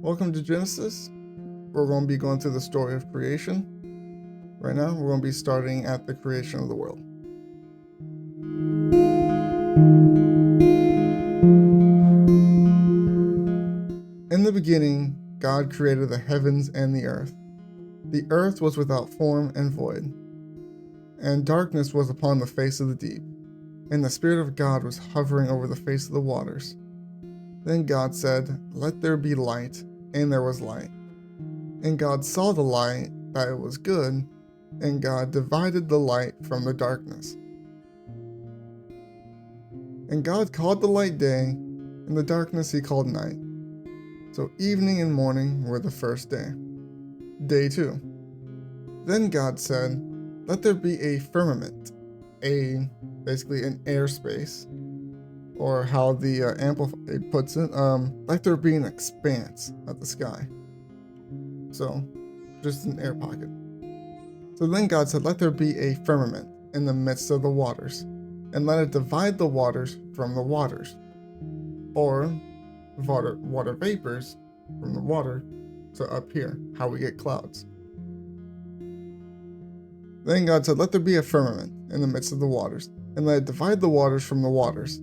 Welcome to Genesis. We're going to be going through the story of creation. Right now, we're going to be starting at the creation of the world. In the beginning, God created the heavens and the earth. The earth was without form and void, and darkness was upon the face of the deep, and the Spirit of God was hovering over the face of the waters. Then God said, "Let there be light," and there was light. And God saw the light, that it was good, and God divided the light from the darkness. And God called the light day, and the darkness he called night. So evening and morning were the first day. Day 2. Then God said, "Let there be a firmament," basically an airspace, or how the Amplified puts it, "Let there be an expanse of the sky." So, just an air pocket. So then God said, "Let there be a firmament in the midst of the waters, and let it divide the waters from the waters," or water vapors from the water to up here, how we get clouds. Then God said, "Let there be a firmament in the midst of the waters, and let it divide the waters from the waters."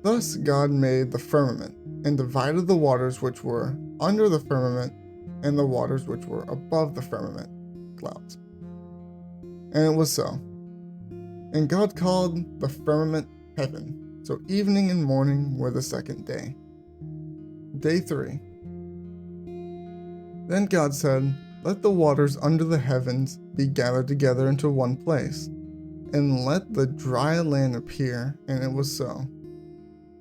Thus God made the firmament, and divided the waters which were under the firmament, and the waters which were above the firmament, clouds. And it was so. And God called the firmament heaven. So evening and morning were the second day. Day 3. Then God said, "Let the waters under the heavens be gathered together into one place, and let the dry land appear," and it was so.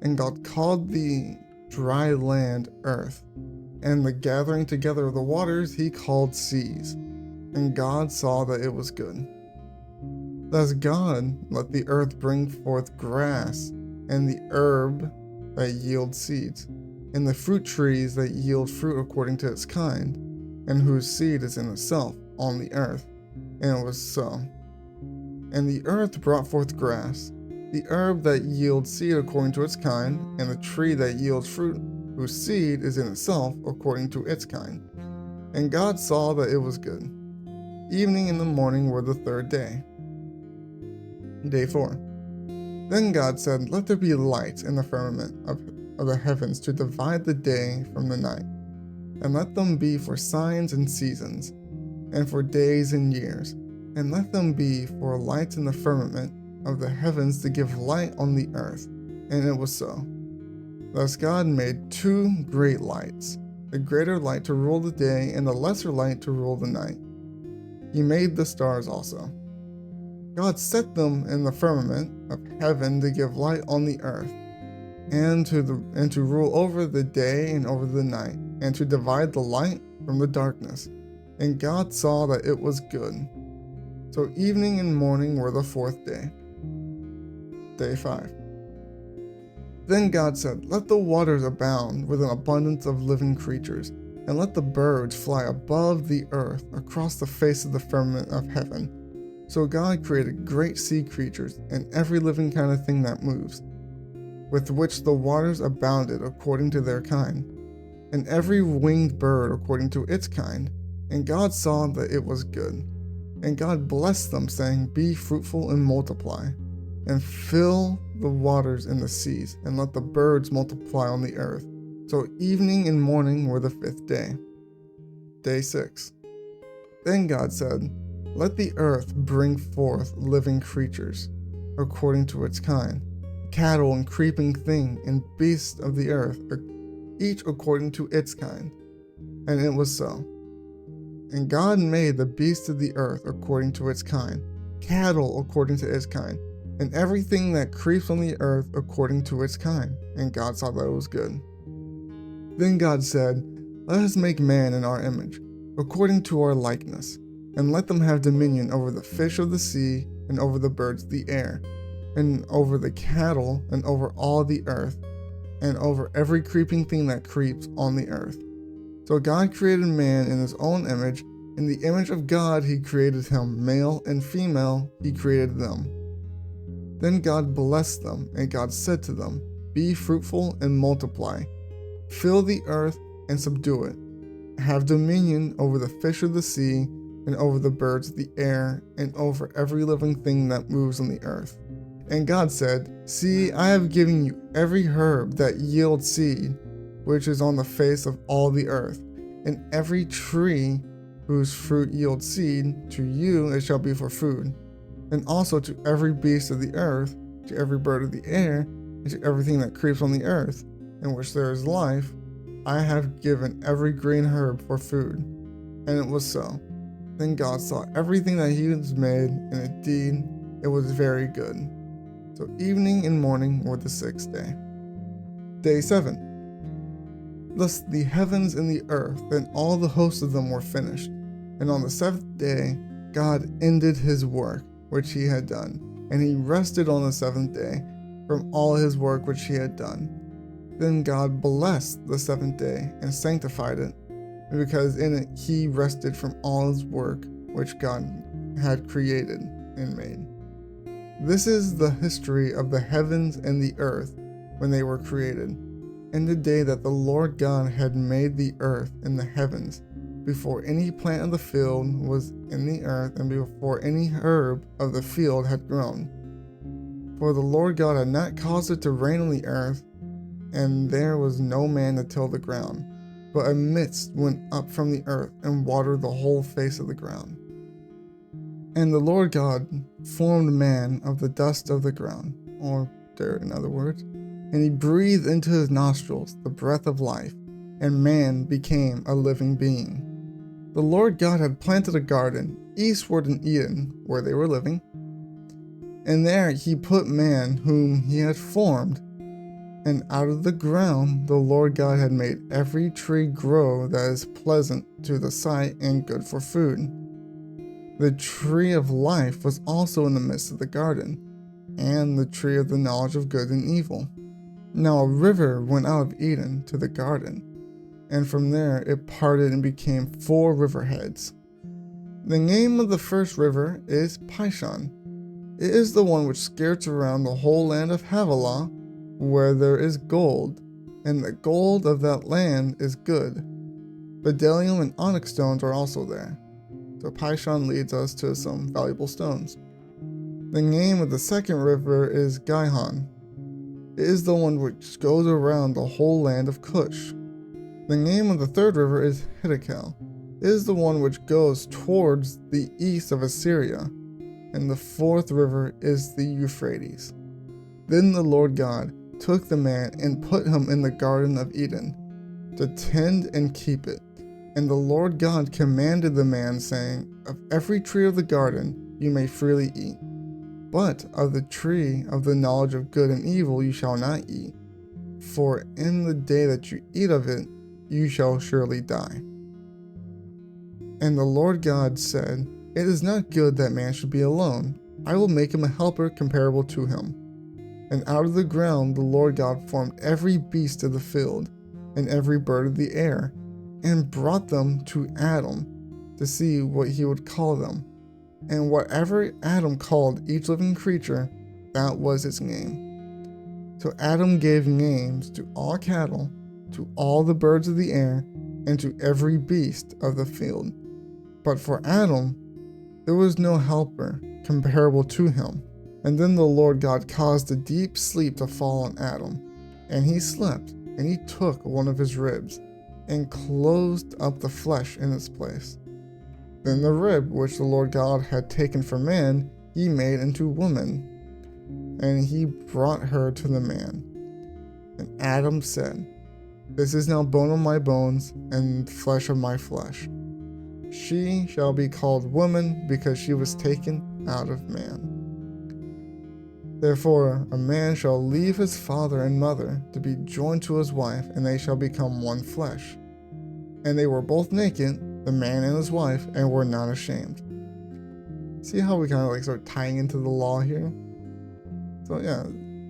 And God called the dry land earth, and the gathering together of the waters he called seas. And God saw that it was good. Thus God let the earth bring forth grass, and the herb that yields seeds, and the fruit trees that yield fruit according to its kind, and whose seed is in itself on the earth. And it was so. And the earth brought forth grass, the herb that yields seed according to its kind, and the tree that yields fruit, whose seed is in itself according to its kind. And God saw that it was good. Evening and the morning were the third day. Day 4. Then God said, "Let there be lights in the firmament of the heavens to divide the day from the night, and let them be for signs and seasons, and for days and years, and let them be for lights in the firmament of the heavens to give light on the earth." And it was so. Thus God made 2 great lights, the greater light to rule the day, and the lesser light to rule the night. He made the stars also. God set them in the firmament of heaven to give light on the earth, and to rule over the day and over the night, and to divide the light from the darkness. And God saw that it was good. So evening and morning were the fourth day. Day 5. Then God said, "Let the waters abound with an abundance of living creatures, and let the birds fly above the earth across the face of the firmament of heaven." So God created great sea creatures, and every living kind of thing that moves, with which the waters abounded according to their kind, and every winged bird according to its kind. And God saw that it was good. And God blessed them, saying, "Be fruitful and multiply, and fill the waters in the seas, and let the birds multiply on the earth." So evening and morning were the 5th day. Day 6. Then God said, "Let the earth bring forth living creatures, according to its kind, cattle and creeping thing, and beasts of the earth, each according to its kind." And it was so. And God made the beasts of the earth according to its kind, cattle according to its kind, and everything that creeps on the earth according to its kind. And God saw that it was good. Then God said, "Let us make man in our image, according to our likeness, and let them have dominion over the fish of the sea, and over the birds of the air, and over the cattle, and over all the earth, and over every creeping thing that creeps on the earth." So God created man in his own image. In the image of God he created him, male and female he created them. Then God blessed them, and God said to them, "Be fruitful and multiply. Fill the earth and subdue it. Have dominion over the fish of the sea, and over the birds of the air, and over every living thing that moves on the earth. And God said, See, I have given you every herb that yields seed, which is on the face of all the earth, and every tree whose fruit yields seed, to you it shall be for food, and also to every beast of the earth, to every bird of the air, and to everything that creeps on the earth, in which there is life, I have given every green herb for food. And it was so. Then God saw everything that he had made, and indeed it was very good. So evening and morning were the sixth day. Day 7. Thus the heavens and the earth and all the hosts of them were finished. And on the seventh day God ended his work which he had done, and he rested on the seventh day from all his work which he had done. Then God blessed the seventh day and sanctified it, because in it he rested from all his work which God had created and made. This is the history of the heavens and the earth when they were created, and the day that the Lord God had made the earth and the heavens, before any plant of the field was in the earth, and before any herb of the field had grown. For the Lord God had not caused it to rain on the earth, and there was no man to till the ground, but a mist went up from the earth and watered the whole face of the ground. And the Lord God formed man of the dust of the ground, or dirt in other words, and he breathed into his nostrils the breath of life, and man became a living being. The Lord God had planted a garden eastward in Eden, where they were living, and there he put man whom he had formed. And out of the ground the Lord God had made every tree grow that is pleasant to the sight and good for food. The tree of life was also in the midst of the garden, and the tree of the knowledge of good and evil. Now a river went out of Eden to the garden, and from there it parted and became 4 riverheads. The name of the first river is Pishon. It is the one which skirts around the whole land of Havilah, where there is gold, and the gold of that land is good. Bdellium and onyx stones are also there. So Pishon leads us to some valuable stones. The name of the second river is Gihon. It is the one which goes around the whole land of Cush. The name of the third river is Hiddekel. It is the one which goes towards the east of Assyria. And the fourth river is the Euphrates. Then the Lord God took the man and put him in the Garden of Eden, to tend and keep it. And the Lord God commanded the man, saying, Of every tree of the garden you may freely eat, but of the tree of the knowledge of good and evil you shall not eat, for in the day that you eat of it you shall surely die. And the Lord God said, It is not good that man should be alone. I will make him a helper comparable to him. And out of the ground the Lord God formed every beast of the field, and every bird of the air, and brought them to Adam, to see what he would call them. And whatever Adam called each living creature, that was its name. So Adam gave names to all cattle, to all the birds of the air, and to every beast of the field. But for Adam there was no helper comparable to him. And then the Lord God caused a deep sleep to fall on Adam, and he slept, and he took one of his ribs, and closed up the flesh in its place. Then the rib which the Lord God had taken from man, he made into woman, and he brought her to the man. And Adam said, This is now bone of my bones, and flesh of my flesh. She shall be called woman, because she was taken out of man. Therefore a man shall leave his father and mother to be joined to his wife, and they shall become one flesh. And they were both naked, the man and his wife, and were not ashamed. See how we kind of start tying into the law here? So yeah,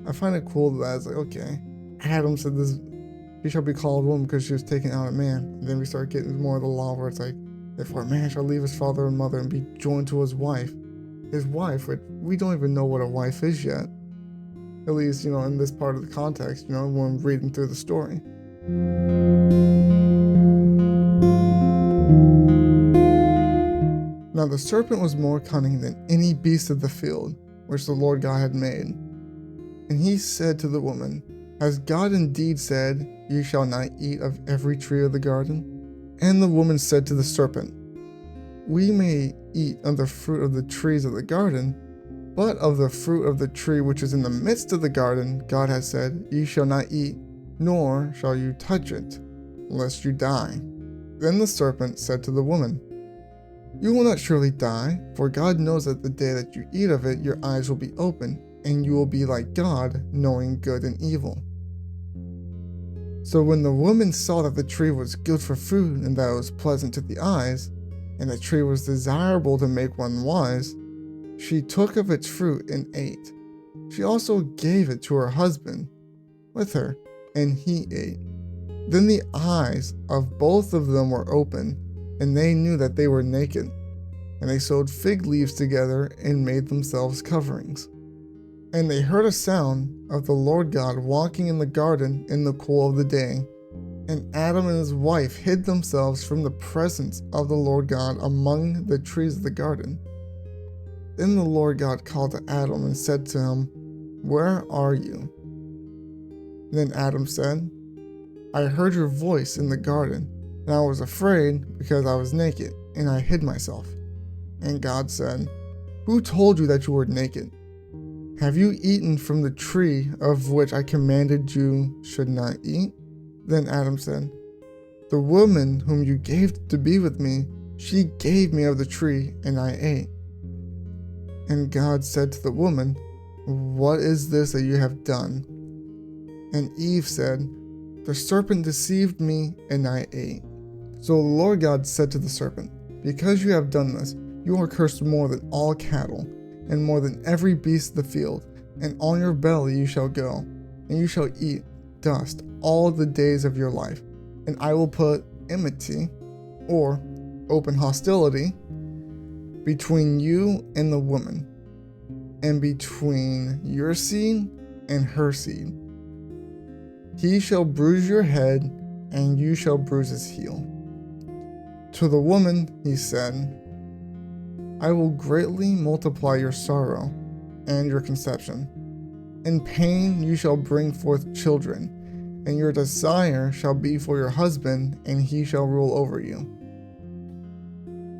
I find it cool that it's okay, Adam said this, she shall be called woman because she was taken out of man. And then we start getting more of the law where it's therefore a man shall leave his father and mother and be joined to his wife. His wife, which we don't even know what a wife is yet. At least, in this part of the context, when reading through the story. Now the serpent was more cunning than any beast of the field which the Lord God had made. And he said to the woman, Has God indeed said, You shall not eat of every tree of the garden? And the woman said to the serpent, We may eat of the fruit of the trees of the garden, but of the fruit of the tree which is in the midst of the garden, God has said, You shall not eat, nor shall you touch it, lest you die. Then the serpent said to the woman, You will not surely die, for God knows that the day that you eat of it, your eyes will be opened, and you will be like God, knowing good and evil. So when the woman saw that the tree was good for food, and that it was pleasant to the eyes, and the tree was desirable to make one wise, she took of its fruit and ate. She also gave it to her husband with her, and he ate. Then the eyes of both of them were opened, and they knew that they were naked. And they sewed fig leaves together and made themselves coverings. And they heard a sound of the Lord God walking in the garden in the cool of the day. And Adam and his wife hid themselves from the presence of the Lord God among the trees of the garden. Then the Lord God called to Adam and said to him, Where are you? Then Adam said, I heard your voice in the garden, and I was afraid because I was naked, and I hid myself. And God said, Who told you that you were naked? Have you eaten from the tree of which I commanded you should not eat? Then Adam said, The woman whom you gave to be with me, she gave me of the tree, and I ate. And God said to the woman, What is this that you have done? And Eve said, The serpent deceived me, and I ate. So the Lord God said to the serpent, Because you have done this, you are cursed more than all cattle, and more than every beast of the field, and on your belly you shall go, and you shall eat dust all the days of your life. And I will put enmity, or open hostility, between you and the woman, and between your seed and her seed. He shall bruise your head, and you shall bruise his heel. To the woman he said, I will greatly multiply your sorrow and your conception. In pain you shall bring forth children, and your desire shall be for your husband, and he shall rule over you.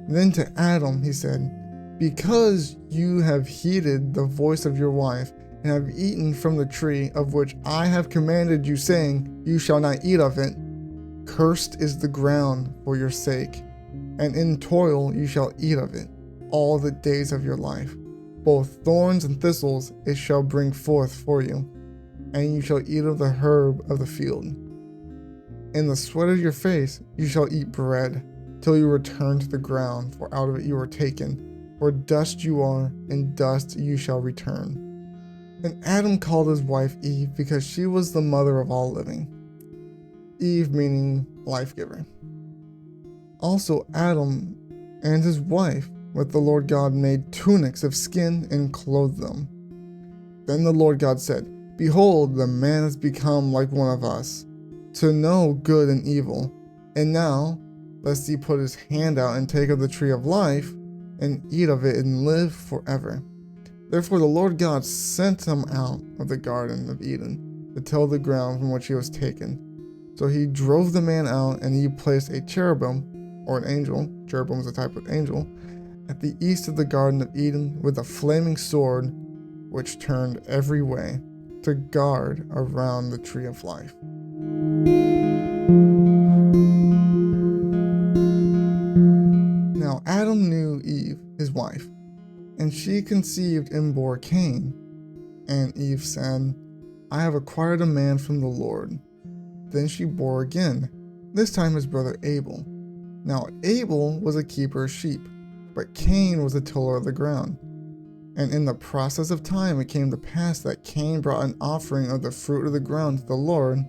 Then to Adam he said, Because you have heeded the voice of your wife, and have eaten from the tree of which I have commanded you, saying, You shall not eat of it, cursed is the ground for your sake, and in toil you shall eat of it all the days of your life. Both thorns and thistles it shall bring forth for you, and you shall eat of the herb of the field. In the sweat of your face you shall eat bread, till you return to the ground, for out of it you were taken. For dust you are, and dust you shall return. And Adam called his wife Eve, because she was the mother of all living. Eve meaning life-giver. Also Adam and his wife with the Lord God made tunics of skin and clothed them. Then the Lord God said, Behold, the man has become like one of us, to know good and evil. And now, lest he put his hand out and take of the tree of life, and eat of it and live forever. Therefore the Lord God sent him out of the Garden of Eden to till the ground from which he was taken. So he drove the man out, and he placed a cherubim, or an angel, cherubim is a type of angel, at the east of the Garden of Eden with a flaming sword which turned every way to guard around the tree of life. Now Adam knew Eve, his wife, and she conceived and bore Cain. And Eve said, I have acquired a man from the Lord. Then she bore again, this time his brother Abel. Now Abel was a keeper of sheep, but Cain was a tiller of the ground. And in the process of time it came to pass that Cain brought an offering of the fruit of the ground to the Lord.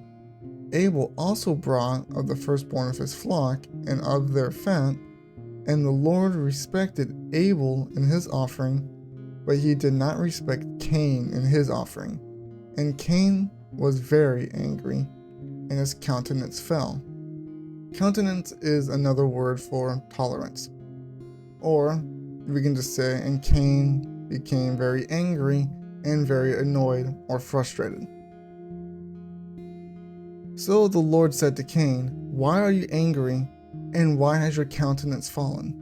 Abel also brought of the firstborn of his flock and of their fat. And the Lord respected Abel in his offering, but he did not respect Cain in his offering. And Cain was very angry, and his countenance fell. Countenance is another word for tolerance, or you begin to say, and Cain became very angry and very annoyed or frustrated. So the Lord said to Cain, "Why are you angry, and why has your countenance fallen?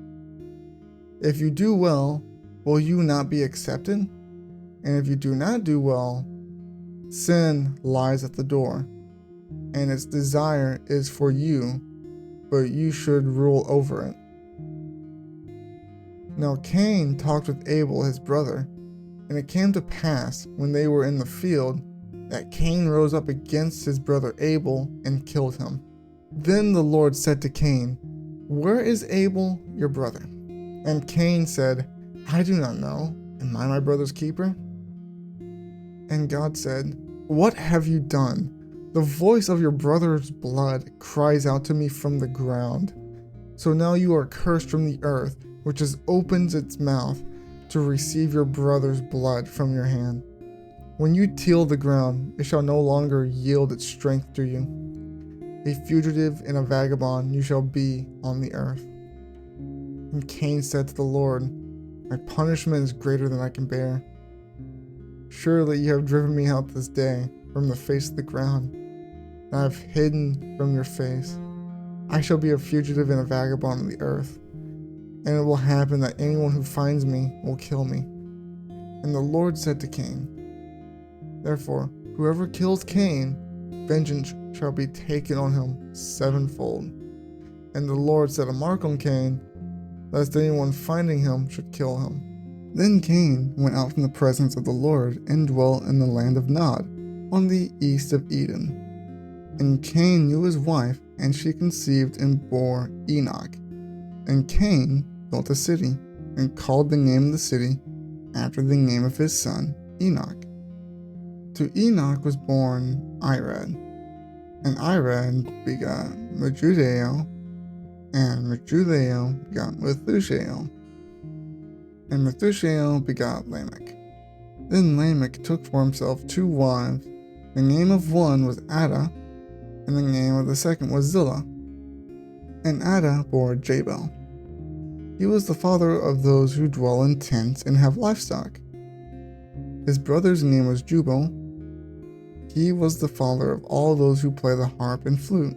If you do well, will you not be accepted? And if you do not do well, sin lies at the door, and its desire is for you, but you should rule over it." Now Cain talked with Abel his brother, and it came to pass, when they were in the field, that Cain rose up against his brother Abel and killed him. Then the Lord said to Cain, "Where is Abel your brother?" And Cain said, "I do not know. Am I my brother's keeper?" And God said, "What have you done? The voice of your brother's blood cries out to me from the ground. So now you are cursed from the earth, which has opened its mouth to receive your brother's blood from your hand. When you till the ground, it shall no longer yield its strength to you. A fugitive and a vagabond you shall be on the earth." And Cain said to the Lord, "My punishment is greater than I can bear. Surely you have driven me out this day from the face of the ground, and I have hidden from your face. I shall be a fugitive and a vagabond on the earth, and it will happen that anyone who finds me will kill me." And the Lord said to Cain, "Therefore, whoever kills Cain, vengeance shall be taken on him sevenfold." And the Lord set a mark on Cain, lest anyone finding him should kill him. Then Cain went out from the presence of the Lord and dwelt in the land of Nod, on the east of Eden. And Cain knew his wife, and she conceived and bore Enoch. And Cain built a city, and called the name of the city after the name of his son Enoch. To Enoch was born Irad, and Irad begot Mehujael, and Mehujael begot Methushael, and Methushael begot Lamech. Then Lamech took for himself 2 wives. The name of one was Adah, and the name of the second was Zillah. And Adah bore Jabal. He was the father of those who dwell in tents and have livestock. His brother's name was Jubal. He was the father of all those who play the harp and flute.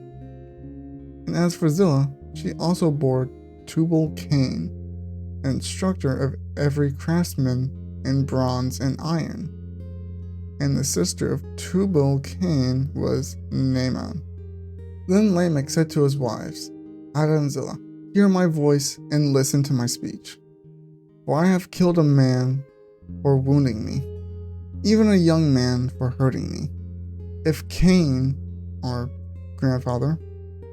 And as for Zillah, she also bore Tubal-Cain, an instructor of every craftsman in bronze and iron. And the sister of Tubal-Cain was Naamah. Then Lamech said to his wives, Adah and Zillah, "Hear my voice and listen to my speech. For I have killed a man for wounding me, even a young man for hurting me. If Cain, our grandfather,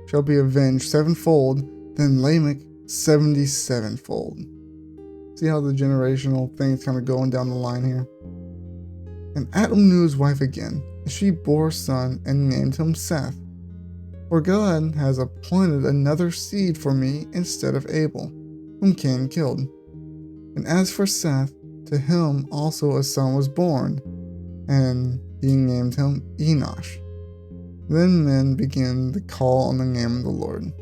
shall be avenged sevenfold, then Lamech 77-fold." See how the generational thing's kind of going down the line here? And Adam knew his wife again, and she bore a son and named him Seth. For God has appointed another seed for me instead of Abel, whom Cain killed. And as for Seth, to him also a son was born, and he named him Enosh. Then men began to call on the name of the Lord.